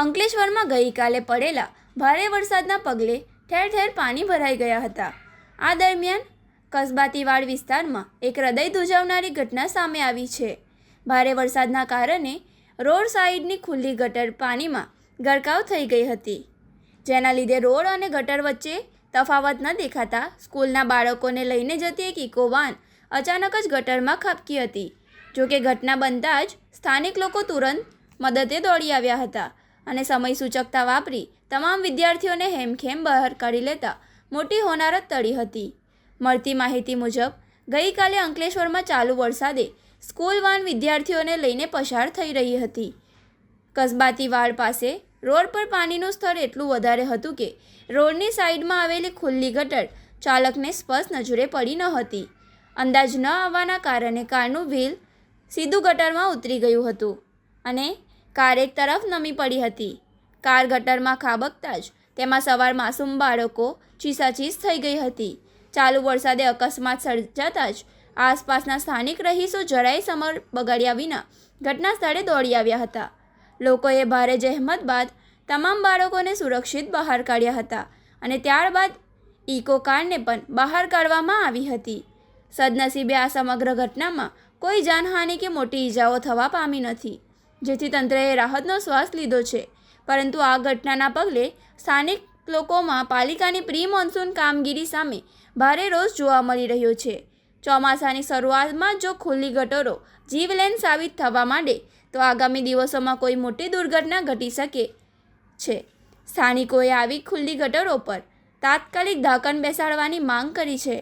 અંકલેશ્વરમાં ગઈકાલે પડેલા ભારે વરસાદના પગલે ઠેર ઠેર પાણી ભરાઈ ગયા હતા. આ દરમિયાન કસબાતીવાડ વિસ્તારમાં એક હૃદય ધ્રુજાવનારી ઘટના સામે આવી છે. ભારે વરસાદના કારણે રોડ સાઈડની ખુલ્લી ગટર પાણીમાં ગરકાવ થઈ ગઈ હતી, જેના લીધે રોડ અને ગટર વચ્ચે તફાવત ન દેખાતા સ્કૂલના બાળકોને લઈને જતી એક ઇકો વાન અચાનક જ ગટરમાં ખાબકી હતી. જોકે ઘટના બનતા જ સ્થાનિક લોકો તુરંત મદદે દોડી આવ્યા હતા અને સમય સૂચકતા વાપરી તમામ વિદ્યાર્થીઓને હેમખેમ બહાર કાઢી લેતા મોટી હોનારત ટળી હતી. મળતી માહિતી મુજબ ગઈકાલે અંકલેશ્વરમાં ચાલુ વરસાદે સ્કૂલ વાન વિદ્યાર્થીઓને લઈને પસાર થઈ રહી હતી. કસબાતીવાડ પાસે રોડ પર પાણીનું સ્તર એટલું વધારે હતું કે રોડની સાઈડમાં આવેલી ખુલ્લી ગટર ચાલકને સ્પષ્ટ નજરે પડી ન હતી. અંદાજ ન આવવાના કારણે કારનું વ્હીલ સીધું ગટરમાં ઉતરી ગયું હતું અને કાર એક તરફ નમી પડી હતી. કાર ગટરમાં ખાબકતા જ તેમાં સવાર માસૂમ બાળકો ચીસાચીસ થઈ ગઈ હતી. ચાલુ વરસાદે અકસ્માત સર્જાતા જ આસપાસના સ્થાનિક રહીશો જરાય સમય બગાડ્યા વિના ઘટના સ્થળે દોડી આવ્યા હતા. લોકોએ ભારે જહેમત બાદ તમામ બાળકોને સુરક્ષિત બહાર કાઢ્યા હતા અને ત્યારબાદ ઇકો કારને પણ બહાર કાઢવામાં આવી હતી. સદનસીબે આ સમગ્ર ઘટનામાં કોઈ જાનહાનિ કે મોટી ઈજાઓ થવા પામી નથી, જેથી તંત્રએ રાહતનો શ્વાસ લીધો છે. પરંતુ આ ઘટનાના પગલે સ્થાનિક લોકોમાં પાલિકાની પ્રી મોન્સૂન કામગીરી સામે ભારે રોષ જોવા મળી રહ્યો છે. ચોમાસાની શરૂઆતમાં જો ખુલ્લી ગટરો જીવલેણ સાબિત થવા માંડે તો આગામી દિવસોમાં કોઈ મોટી દુર્ઘટના ઘટી શકે છે. સ્થાનિકોએ આવી ખુલ્લી ગટરો પર તાત્કાલિક ઢાંકણ બેસાડવાની માંગ કરી છે.